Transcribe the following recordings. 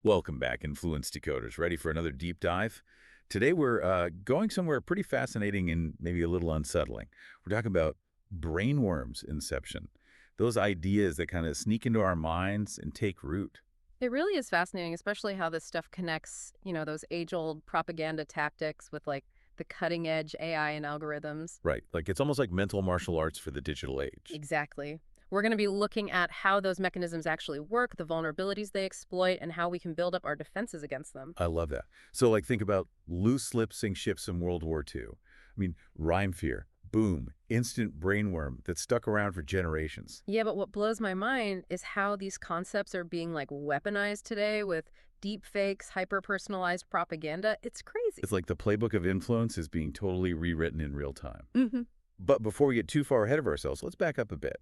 Welcome back, Influence Decoders. Ready for another deep dive? Today we're going somewhere pretty fascinating and maybe a little unsettling. We're talking about brainworms inception, those ideas that kind of sneak into our minds and take root. It really is fascinating, especially how this stuff connects, those age-old propaganda tactics with like the cutting edge AI and algorithms. Right, like it's almost like mental martial arts for the digital age. Exactly. We're going to be looking at how those mechanisms actually work, the vulnerabilities they exploit, and how we can build up our defenses against them. I love that. So like think about loose lips sink ships in World War II. I mean, rhyme fear, boom, instant brainworm that stuck around for generations. Yeah, but what blows my mind is how these concepts are being like weaponized today with deep fakes, hyper-personalized propaganda. It's crazy. It's like the playbook of influence is being totally rewritten in real time. hmm But before we get too far ahead of ourselves, let's back up a bit.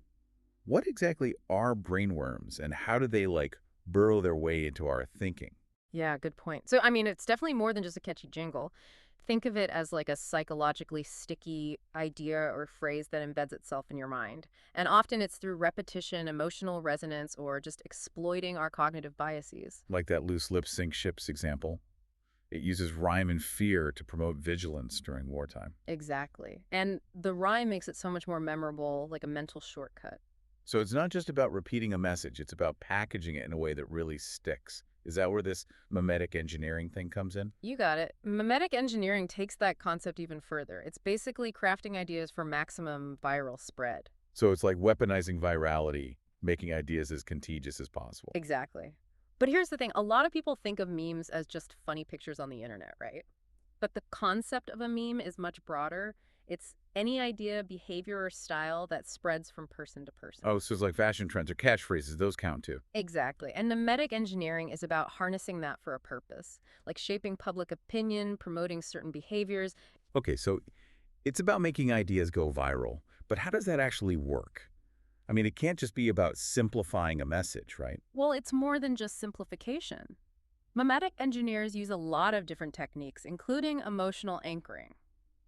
What exactly are brainworms and how do they like burrow their way into our thinking? Yeah, good point. So, I mean, it's definitely more than just a catchy jingle. Think of it as like a psychologically sticky idea or phrase that embeds itself in your mind. And often it's through repetition, emotional resonance, or just exploiting our cognitive biases. Like that loose lips sink ships example. It uses rhyme and fear to promote vigilance during wartime. Exactly. And the rhyme makes it so much more memorable, like a mental shortcut. So it's not just about repeating a message, it's about packaging it in a way that really sticks. Is that where this mimetic engineering thing comes in? You got it. Mimetic engineering takes that concept even further. It's basically crafting ideas for maximum viral spread. So it's like weaponizing virality, making ideas as contagious as possible. Exactly. But here's the thing, a lot of people think of memes as just funny pictures on the internet, right? But the concept of a meme is much broader. It's any idea, behavior, or style that spreads from person to person. Oh, so it's like fashion trends or catchphrases, those count too. Exactly. And mimetic engineering is about harnessing that for a purpose, like shaping public opinion, promoting certain behaviors. Okay, so it's about making ideas go viral, but how does that actually work? I mean, it can't just be about simplifying a message, right? Well, it's more than just simplification. Mimetic engineers use a lot of different techniques, including emotional anchoring,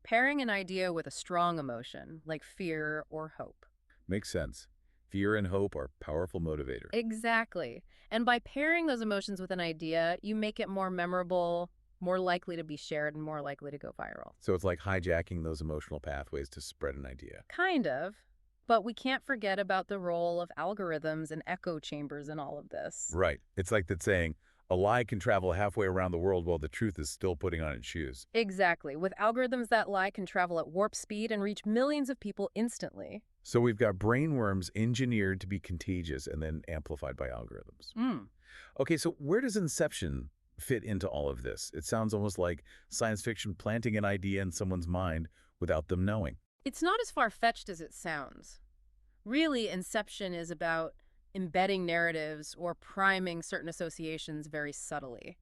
pairing an idea with a strong emotion, like fear or hope. Makes sense. Fear and hope are powerful motivators. Exactly. And by pairing those emotions with an idea, you make it more memorable, more likely to be shared, and more likely to go viral. So it's like hijacking those emotional pathways to spread an idea. Kind of. But we can't forget about the role of algorithms and echo chambers in all of this. Right. It's like that saying, a lie can travel halfway around the world while the truth is still putting on its shoes. Exactly. With algorithms, that lie can travel at warp speed and reach millions of people instantly. So we've got brainworms engineered to be contagious and then amplified by algorithms. Mm. Okay, so where does Inception fit into all of this? It sounds almost like science fiction planting an idea in someone's mind without them knowing. It's not as far-fetched as it sounds. Really, Inception is about embedding narratives or priming certain associations very subtly.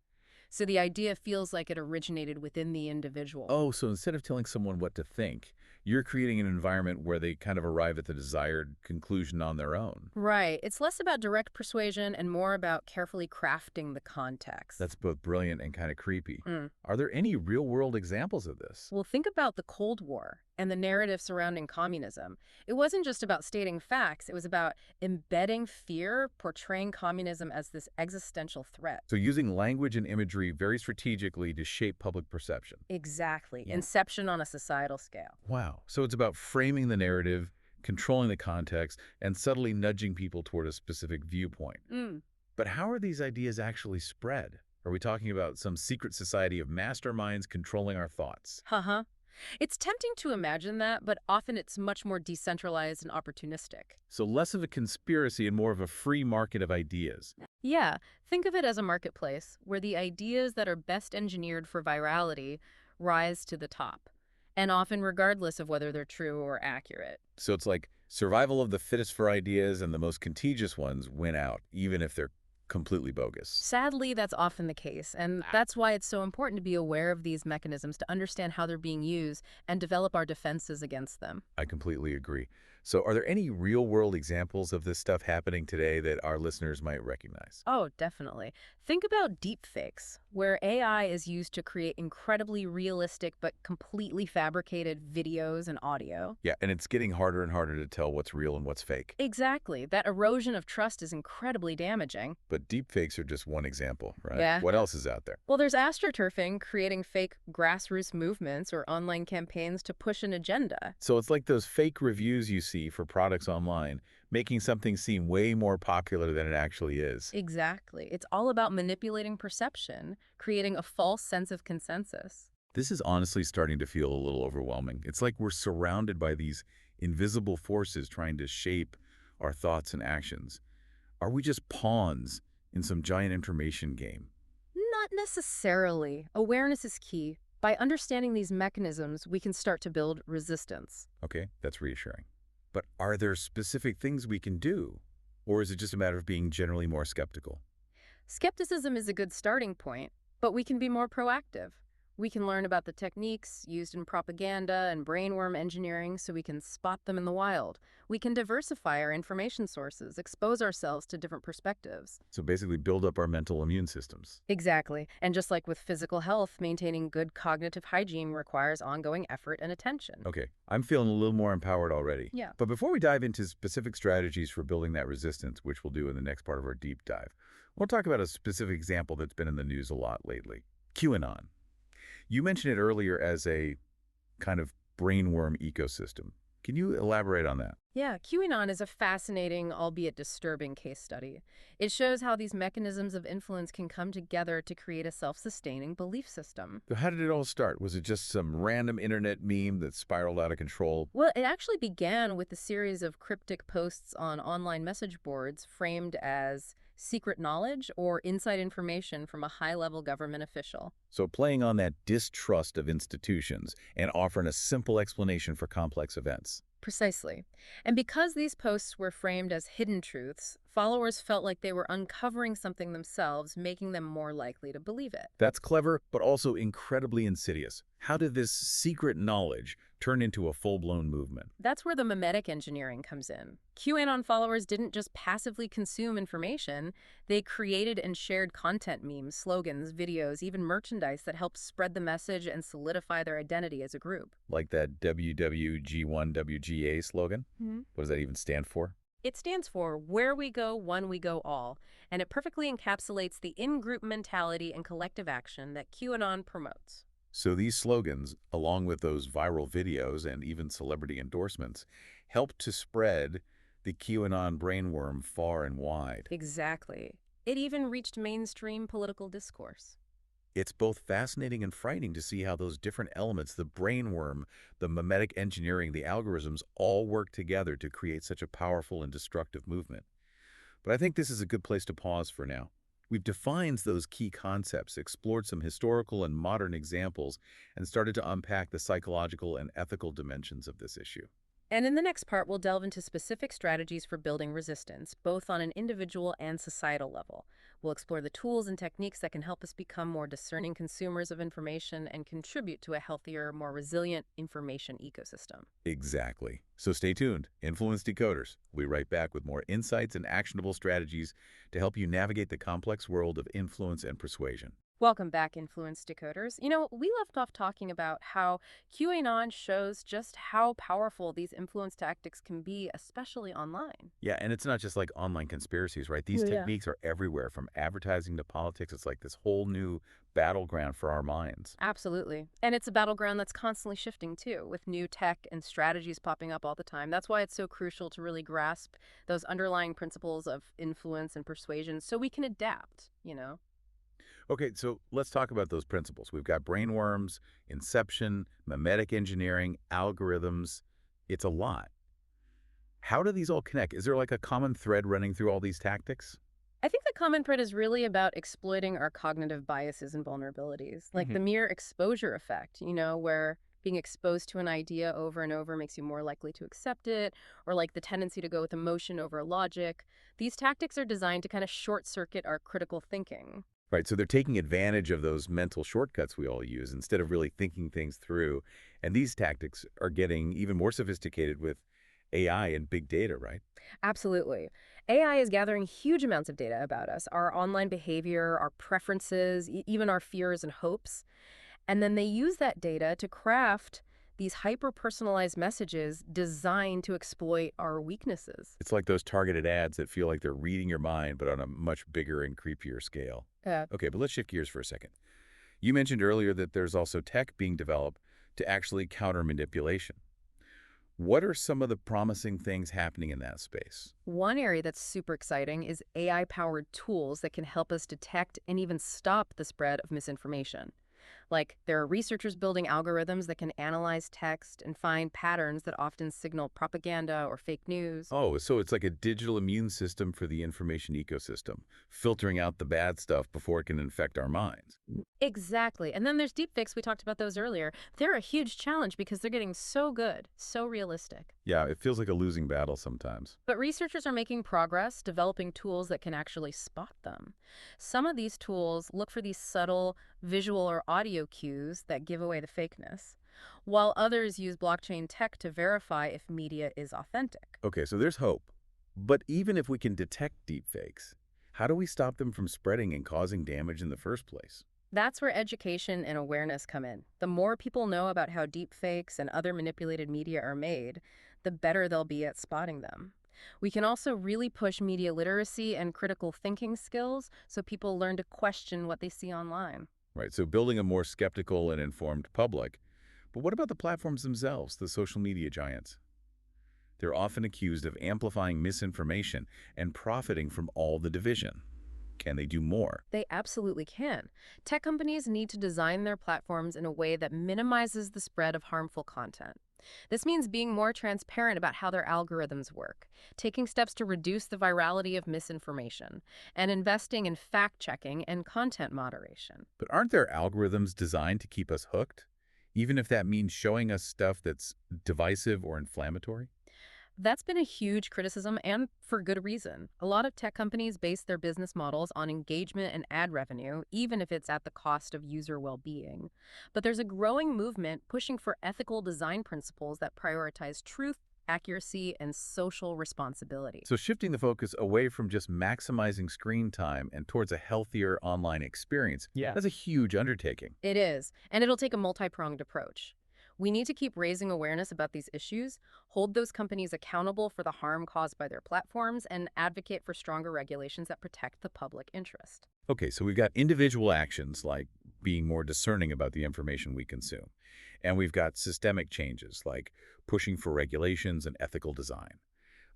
So the idea feels like it originated within the individual. Oh, so instead of telling someone what to think, you're creating an environment where they kind of arrive at the desired conclusion on their own. Right. It's less about direct persuasion and more about carefully crafting the context. That's both brilliant and kind of creepy. Mm. Are there any real-world examples of this? Well, think about the Cold War and the narrative surrounding communism. It wasn't just about stating facts, it was about embedding fear, portraying communism as this existential threat. So using language and imagery very strategically to shape public perception. Exactly. Yeah. Inception on a societal scale. Wow. So it's about framing the narrative, controlling the context, and subtly nudging people toward a specific viewpoint. Mm. But how are these ideas actually spread? Are we talking about some secret society of masterminds controlling our thoughts? Haha. It's tempting to imagine that, but often it's much more decentralized and opportunistic. So less of a conspiracy and more of a free market of ideas. Yeah, think of it as a marketplace where the ideas that are best engineered for virality rise to the top, and often regardless of whether they're true or accurate. So it's like survival of the fittest for ideas and the most contagious ones win out, even if they're completely bogus. Sadly, that's often the case, and that's why it's so important to be aware of these mechanisms to understand how they're being used and develop our defenses against them. I completely agree. So are there any real-world examples of this stuff happening today that our listeners might recognize? Oh, definitely. Think about deep fakes, where AI is used to create incredibly realistic but completely fabricated videos and audio. Yeah, and it's getting harder and harder to tell what's real and what's fake. Exactly. That erosion of trust is incredibly damaging. But deepfakes are just one example, right? Yeah. What else is out there? Well, there's astroturfing, creating fake grassroots movements or online campaigns to push an agenda. So it's like those fake reviews you see for products online, making something seem way more popular than it actually is. Exactly. It's all about manipulating perception, creating a false sense of consensus. This is honestly starting to feel a little overwhelming. It's like we're surrounded by these invisible forces trying to shape our thoughts and actions. Are we just pawns in some giant information game? Not necessarily. Awareness is key. By understanding these mechanisms, we can start to build resistance. Okay, that's reassuring. But are there specific things we can do? Or is it just a matter of being generally more skeptical? Skepticism is a good starting point, but we can be more proactive. We can learn about the techniques used in propaganda and brainworm engineering so we can spot them in the wild. We can diversify our information sources, expose ourselves to different perspectives. So basically build up our mental immune systems. Exactly. And just like with physical health, maintaining good cognitive hygiene requires ongoing effort and attention. Okay, I'm feeling a little more empowered already. Yeah. But before we dive into specific strategies for building that resistance, which we'll do in the next part of our deep dive, we'll talk about a specific example that's been in the news a lot lately. QAnon. You mentioned it earlier as a kind of brainworm ecosystem. Can you elaborate on that? Yeah, QAnon is a fascinating, albeit disturbing case study. It shows how these mechanisms of influence can come together to create a self-sustaining belief system. So how did it all start? Was it just some random internet meme that spiraled out of control? Well, it actually began with a series of cryptic posts on online message boards framed as secret knowledge or inside information from a high-level government official. So playing on that distrust of institutions and offering a simple explanation for complex events. Precisely. And because these posts were framed as hidden truths, followers felt like they were uncovering something themselves, making them more likely to believe it. That's clever, but also incredibly insidious. How did this secret knowledge turn into a full-blown movement? That's where the mimetic engineering comes in. QAnon followers didn't just passively consume information, they created and shared content memes, slogans, videos, even merchandise that helped spread the message and solidify their identity as a group. Like that WWG1WGA slogan? What does that even stand for? It stands for Where We Go, One We Go All, and it perfectly encapsulates the in-group mentality and collective action that QAnon promotes. So these slogans, along with those viral videos and even celebrity endorsements, helped to spread the QAnon brainworm far and wide. Exactly. It even reached mainstream political discourse. It's both fascinating and frightening to see how those different elements, the brainworm, the mimetic engineering, the algorithms, all work together to create such a powerful and destructive movement. But I think this is a good place to pause for now. We've defined those key concepts, explored some historical and modern examples, and started to unpack the psychological and ethical dimensions of this issue. And in the next part, we'll delve into specific strategies for building resistance, both on an individual and societal level. We'll explore the tools and techniques that can help us become more discerning consumers of information and contribute to a healthier, more resilient information ecosystem. Exactly. So stay tuned. Influence Decoders. We'll be right back with more insights and actionable strategies to help you navigate the complex world of influence and persuasion. Welcome back, Influence Decoders. We left off talking about how QAnon shows just how powerful these influence tactics can be, especially online. Yeah, and it's not just like online conspiracies, right? These Yeah. techniques are everywhere, from advertising to politics. It's like this whole new battleground for our minds. Absolutely. And it's a battleground that's constantly shifting too, with new tech and strategies popping up all the time. That's why it's so crucial to really grasp those underlying principles of influence and persuasion so we can adapt. Okay, so let's talk about those principles. We've got brainworms, inception, mimetic engineering, algorithms. It's a lot. How do these all connect? Is there like a common thread running through all these tactics? I think the common thread is really about exploiting our cognitive biases and vulnerabilities, like the mere exposure effect, where being exposed to an idea over and over makes you more likely to accept it, or like the tendency to go with emotion over logic. These tactics are designed to kind of short circuit our critical thinking. Right, so they're taking advantage of those mental shortcuts we all use instead of really thinking things through. And these tactics are getting even more sophisticated with AI and big data, right? Absolutely. AI is gathering huge amounts of data about us, our online behavior, our preferences, even our fears and hopes. And then they use that data to craft these hyper-personalized messages designed to exploit our weaknesses. It's like those targeted ads that feel like they're reading your mind, but on a much bigger and creepier scale. Uh, Okay, but let's shift gears for a second. You mentioned earlier that there's also tech being developed to actually counter manipulation. What are some of the promising things happening in that space? One area that's super exciting is AI-powered tools that can help us detect and even stop the spread of misinformation. Like, there are researchers building algorithms that can analyze text and find patterns that often signal propaganda or fake news. Oh, so it's like a digital immune system for the information ecosystem, filtering out the bad stuff before it can infect our minds. Exactly. And then there's deepfakes. We talked about those earlier. They're a huge challenge because they're getting so good, so realistic. Yeah, it feels like a losing battle sometimes. But researchers are making progress developing tools that can actually spot them. Some of these tools look for these subtle visual or audio cues that give away the fakeness, while others use blockchain tech to verify if media is authentic. Okay, so there's hope. But even if we can detect deepfakes, how do we stop them from spreading and causing damage in the first place? That's where education and awareness come in. The more people know about how deepfakes and other manipulated media are made, the better they'll be at spotting them. We can also really push media literacy and critical thinking skills so people learn to question what they see online. Right, so building a more skeptical and informed public. But what about the platforms themselves, the social media giants? They're often accused of amplifying misinformation and profiting from all the division. Can they do more? They absolutely can. Tech companies need to design their platforms in a way that minimizes the spread of harmful content. This means being more transparent about how their algorithms work, taking steps to reduce the virality of misinformation, and investing in fact checking and content moderation. But aren't their algorithms designed to keep us hooked? Even if that means showing us stuff that's divisive or inflammatory? That's been a huge criticism, and for good reason. A lot of tech companies base their business models on engagement and ad revenue, even if it's at the cost of user well being. But there's a growing movement pushing for ethical design principles that prioritize truth, accuracy, and social responsibility. So shifting the focus away from just maximizing screen time and towards a healthier online experience, Yeah. that's a huge undertaking. It is, and it'll take a multi pronged approach. We need to keep raising awareness about these issues, hold those companies accountable for the harm caused by their platforms, and advocate for stronger regulations that protect the public interest. Okay, so we've got individual actions like being more discerning about the information we consume. And we've got systemic changes like pushing for regulations and ethical design.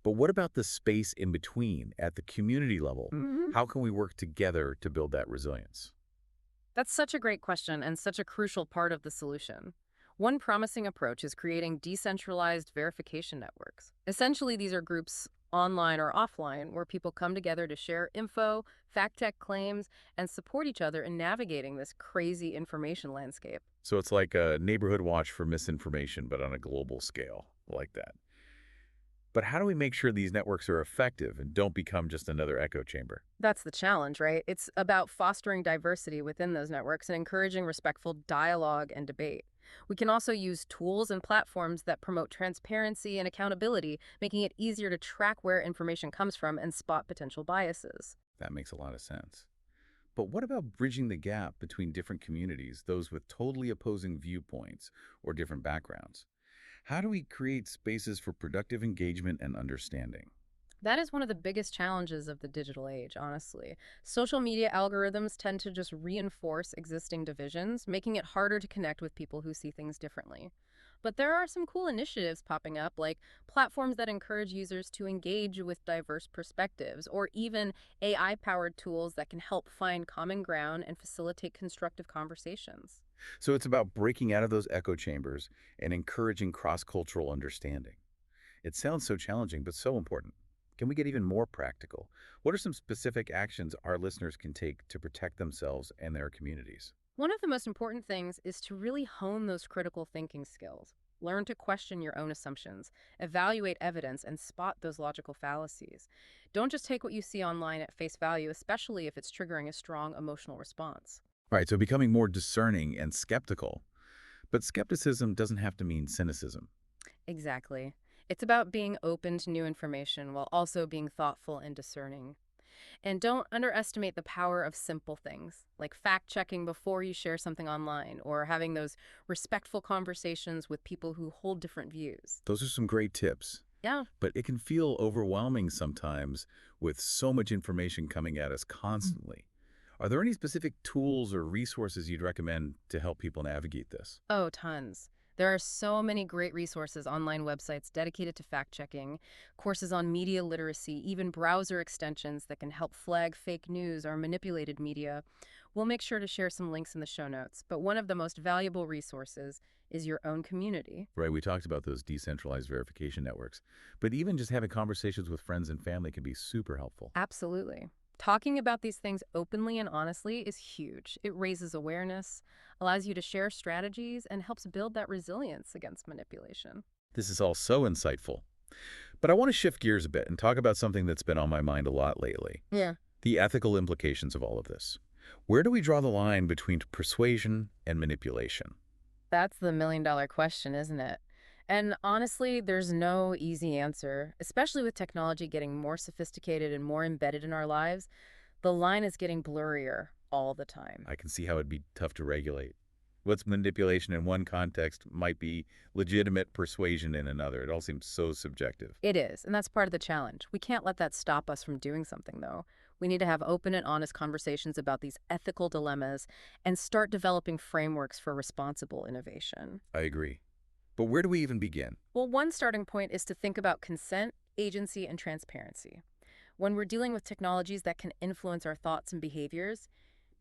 But what about the space in between at the community level? How can we work together to build that resilience? That's such a great question and such a crucial part of the solution. One promising approach is creating decentralized verification networks. Essentially, these are groups online or offline where people come together to share info, fact check claims, and support each other in navigating this crazy information landscape. So it's like a neighborhood watch for misinformation, but on a global scale like that. But how do we make sure these networks are effective and don't become just another echo chamber? That's the challenge, right? It's about fostering diversity within those networks and encouraging respectful dialogue and debate. We can also use tools and platforms that promote transparency and accountability, making it easier to track where information comes from and spot potential biases. That makes a lot of sense. But what about bridging the gap between different communities, those with totally opposing viewpoints or different backgrounds? How do we create spaces for productive engagement and understanding? That is one of the biggest challenges of the digital age, honestly. Social media algorithms tend to just reinforce existing divisions, making it harder to connect with people who see things differently. But there are some cool initiatives popping up, like platforms that encourage users to engage with diverse perspectives, or even AI powered tools that can help find common ground and facilitate constructive conversations. So it's about breaking out of those echo chambers and encouraging cross-cultural understanding. It sounds so challenging, but so important. Can we get even more practical? What are some specific actions our listeners can take to protect themselves and their communities? One of the most important things is to really hone those critical thinking skills. Learn to question your own assumptions, evaluate evidence, and spot those logical fallacies. Don't just take what you see online at face value, especially if it's triggering a strong emotional response. All right, so becoming more discerning and skeptical. But skepticism doesn't have to mean cynicism. Exactly. It's about being open to new information while also being thoughtful and discerning. And don't underestimate the power of simple things, like fact-checking before you share something online or having those respectful conversations with people who hold different views. Those are some great tips. Yeah. But it can feel overwhelming sometimes with so much information coming at us constantly. Are there any specific tools or resources you'd recommend to help people navigate this? Oh, tons. There are so many great resources, online websites dedicated to fact-checking, courses on media literacy, even browser extensions that can help flag fake news or manipulated media. We'll make sure to share some links in the show notes, but one of the most valuable resources is your own community. Right, we talked about those decentralized verification networks. But even just having conversations with friends and family can be super helpful. Absolutely. Talking about these things openly and honestly is huge. It raises awareness, allows you to share strategies, and helps build that resilience against manipulation. This is all so insightful. But I want to shift gears a bit and talk about something that's been on my mind a lot lately. Yeah. The ethical implications of all of this. Where do we draw the line between persuasion and manipulation? That's the million-dollar question, isn't it? And honestly, there's no easy answer, especially with technology getting more sophisticated and more embedded in our lives. The line is getting blurrier all the time. I can see how it'd be tough to regulate. What's manipulation in one context might be legitimate persuasion in another. It all seems so subjective. It is, and that's part of the challenge. We can't let that stop us from doing something, though. We need to have open and honest conversations about these ethical dilemmas and start developing frameworks for responsible innovation. I agree. But where do we even begin? Well, one starting point is to think about consent, agency, and transparency. When we're dealing with technologies that can influence our thoughts and behaviors,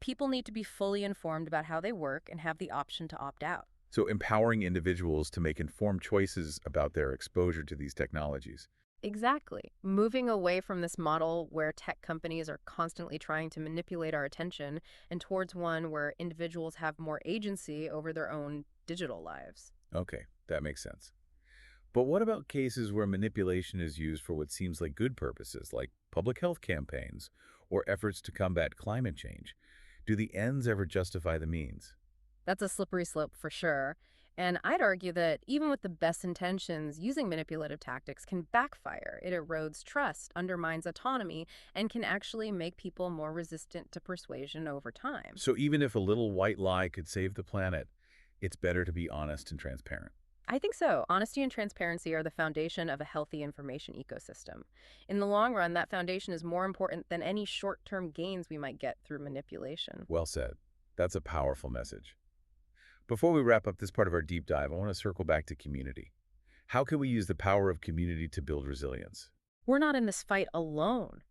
people need to be fully informed about how they work and have the option to opt out. So empowering individuals to make informed choices about their exposure to these technologies. Exactly. Moving away from this model where tech companies are constantly trying to manipulate our attention and towards one where individuals have more agency over their own digital lives. Okay, that makes sense. But what about cases where manipulation is used for what seems like good purposes, like public health campaigns or efforts to combat climate change? Do the ends ever justify the means? That's a slippery slope for sure. And I'd argue that even with the best intentions, using manipulative tactics can backfire. It erodes trust, undermines autonomy, and can actually make people more resistant to persuasion over time. So even if a little white lie could save the planet, it's better to be honest and transparent. I think so. Honesty and transparency are the foundation of a healthy information ecosystem. In the long run, that foundation is more important than any short-term gains we might get through manipulation. Well said. That's a powerful message. Before we wrap up this part of our deep dive, I want to circle back to community. How can we use the power of community to build resilience? We're not in this fight alone,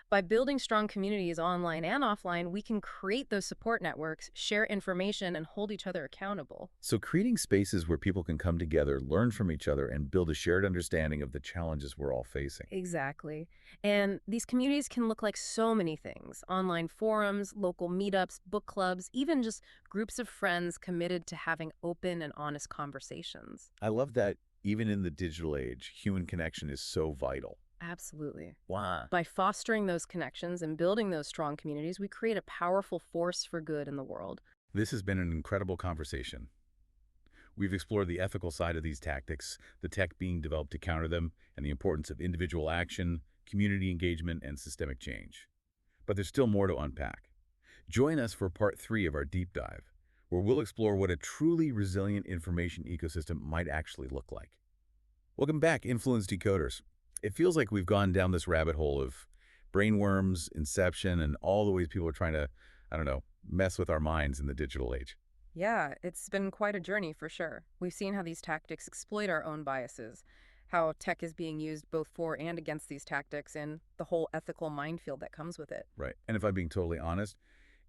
By building strong communities online and offline, we can create those support networks, share information, and hold each other accountable. So creating spaces where people can come together, learn from each other, and build a shared understanding of the challenges we're all facing. Exactly. And these communities can look like so many things: online forums, local meetups, book clubs, even just groups of friends committed to having open and honest conversations. I love that even in the digital age, human connection is so vital. Absolutely. Wow. By fostering those connections and building those strong communities, we create a powerful force for good in the world. This has been an incredible conversation. We've explored the ethical side of these tactics, the tech being developed to counter them, and the importance of individual action, community engagement, and systemic change. But there's still more to unpack. Join us for part 3 of our deep dive, where we'll explore what a truly resilient information ecosystem might actually look like. Welcome back, Influence Decoders. It feels like we've gone down this rabbit hole of brainworms, Inception, and all the ways people are trying to, I don't know, mess with our minds in the digital age. Yeah, it's been quite a journey for sure. We've seen how these tactics exploit our own biases, how tech is being used both for and against these tactics, and the whole ethical minefield that comes with it. Right. And if I'm being totally honest,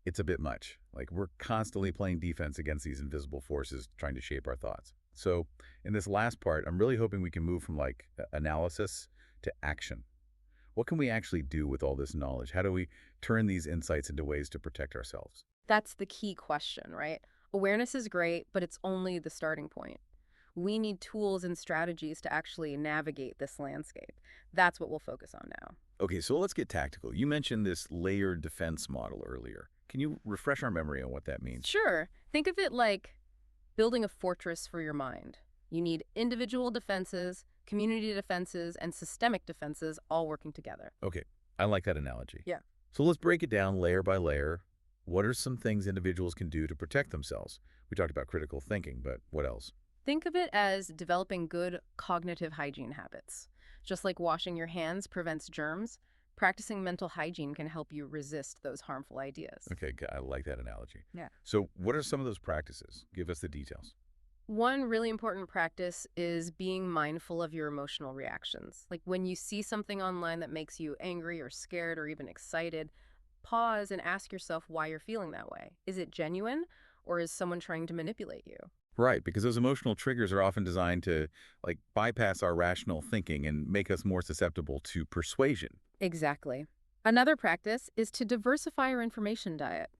it's a bit much. Like we're constantly playing defense against these invisible forces trying to shape our thoughts. So in this last part, I'm really hoping we can move from like analysis to action. What can we actually do with all this knowledge? How do we turn these insights into ways to protect ourselves? That's the key question, right? Awareness is great, but it's only the starting point. We need tools and strategies to actually navigate this landscape. That's what we'll focus on now. Okay, so let's get tactical. You mentioned this layered defense model earlier. Can you refresh our memory on what that means? Sure, think of it like building a fortress for your mind. You need individual defenses, community defenses, and systemic defenses all working together. Okay, I like that analogy. Yeah. So let's break it down layer by layer. What are some things individuals can do to protect themselves? We talked about critical thinking, but what else? Think of it as developing good cognitive hygiene habits. Just like washing your hands prevents germs, practicing mental hygiene can help you resist those harmful ideas. Okay, I like that analogy. Yeah. So what are some of those practices? Give us the details. One really important practice is being mindful of your emotional reactions. Like when you see something online that makes you angry or scared or even excited, pause and ask yourself why you're feeling that way. Is it genuine or is someone trying to manipulate you? Right, because those emotional triggers are often designed to bypass our rational thinking and make us more susceptible to persuasion. Exactly. Another practice is to diversify your information diet.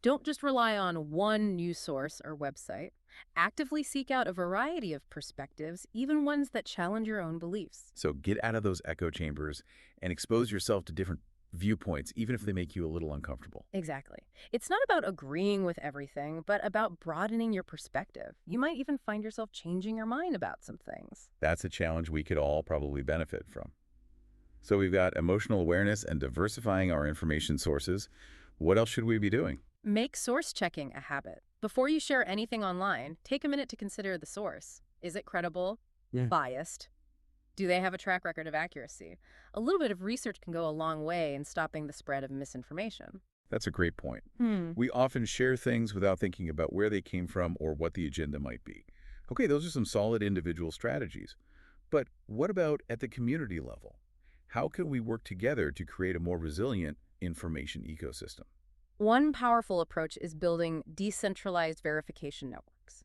Don't just rely on one news source or website. Actively seek out a variety of perspectives, even ones that challenge your own beliefs. So get out of those echo chambers and expose yourself to different viewpoints, even if they make you a little uncomfortable. Exactly. It's not about agreeing with everything, but about broadening your perspective. You might even find yourself changing your mind about some things. That's a challenge we could all probably benefit from. So we've got emotional awareness and diversifying our information sources. What else should we be doing? Make source checking a habit. Before you share anything online, take a minute to consider the source. Is it credible? Yeah. Biased? Do they have a track record of accuracy? A little bit of research can go a long way in stopping the spread of misinformation. That's a great point. Hmm. We often share things without thinking about where they came from or what the agenda might be. Okay, those are some solid individual strategies. But what about at the community level? How can we work together to create a more resilient information ecosystem? One powerful approach is building decentralized verification networks.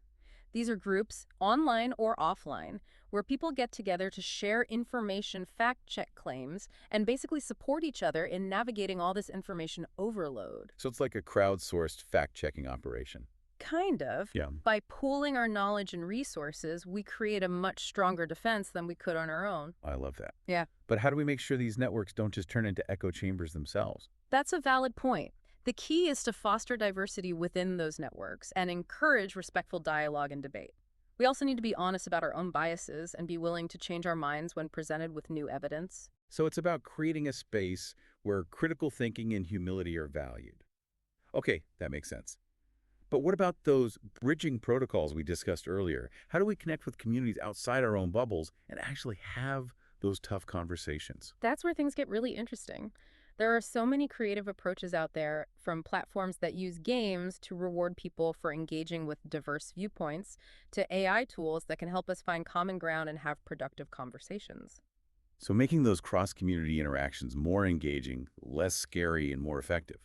These are groups, online or offline, where people get together to share information, fact-check claims, and basically support each other in navigating all this information overload. So it's like a crowdsourced fact-checking operation. Kind of. Yeah, By pooling our knowledge and resources, we create a much stronger defense than we could on our own. I love that. Yeah. But how do we make sure these networks don't just turn into echo chambers themselves? That's a valid point. The key is to foster diversity within those networks and encourage respectful dialogue and debate. We also need to be honest about our own biases and be willing to change our minds when presented with new evidence. So it's about creating a space where critical thinking and humility are valued. Okay, that makes sense. But what about those bridging protocols we discussed earlier? How do we connect with communities outside our own bubbles and actually have those tough conversations? That's where things get really interesting. There are so many creative approaches out there, from platforms that use games to reward people for engaging with diverse viewpoints, to AI tools that can help us find common ground and have productive conversations. So making those cross-community interactions more engaging, less scary, and more effective.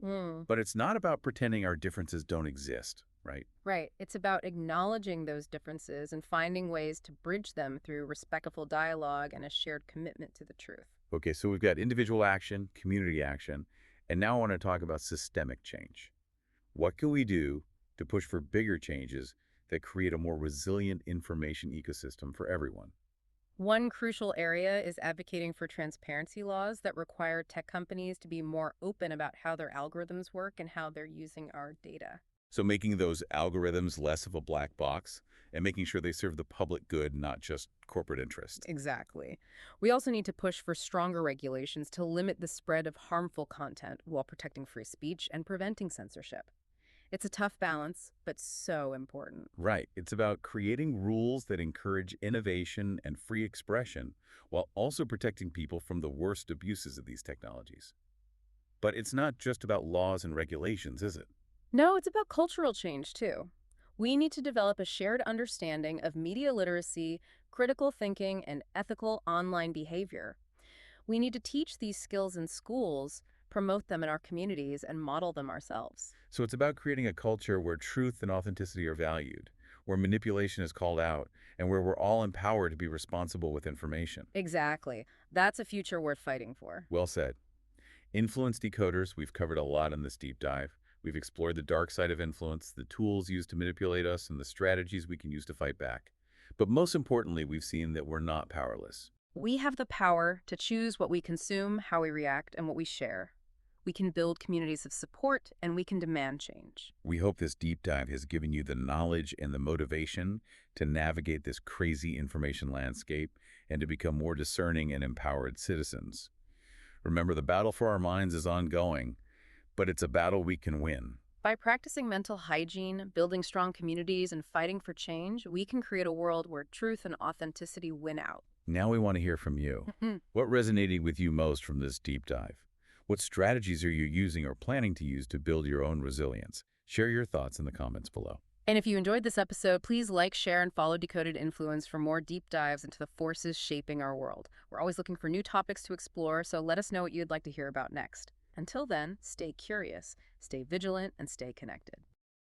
Mm. But it's not about pretending our differences don't exist, right? Right. It's about acknowledging those differences and finding ways to bridge them through respectful dialogue and a shared commitment to the truth. Okay, so we've got individual action, community action, and now I want to talk about systemic change. What can we do to push for bigger changes that create a more resilient information ecosystem for everyone? One crucial area is advocating for transparency laws that require tech companies to be more open about how their algorithms work and how they're using our data. So making those algorithms less of a black box and making sure they serve the public good, not just corporate interest. Exactly. We also need to push for stronger regulations to limit the spread of harmful content while protecting free speech and preventing censorship. It's a tough balance, but so important. Right. It's about creating rules that encourage innovation and free expression while also protecting people from the worst abuses of these technologies. But it's not just about laws and regulations, is it? No, it's about cultural change, too. We need to develop a shared understanding of media literacy, critical thinking, and ethical online behavior. We need to teach these skills in schools, promote them in our communities, and model them ourselves. So it's about creating a culture where truth and authenticity are valued, where manipulation is called out, and where we're all empowered to be responsible with information. Exactly. That's a future worth fighting for. Well said. Influence decoders, we've covered a lot in this deep dive. We've explored the dark side of influence, the tools used to manipulate us, and the strategies we can use to fight back. But most importantly, we've seen that we're not powerless. We have the power to choose what we consume, how we react, and what we share. We can build communities of support, and we can demand change. We hope this deep dive has given you the knowledge and the motivation to navigate this crazy information landscape and to become more discerning and empowered citizens. Remember, the battle for our minds is ongoing, but it's a battle we can win. By practicing mental hygiene, building strong communities, and fighting for change, we can create a world where truth and authenticity win out. Now we want to hear from you. What resonated with you most from this deep dive? What strategies are you using or planning to use to build your own resilience? Share your thoughts in the comments below. And if you enjoyed this episode, please like, share, and follow Decoded Influence for more deep dives into the forces shaping our world. We're always looking for new topics to explore, so let us know what you'd like to hear about next. Until then, stay curious, stay vigilant, and stay connected.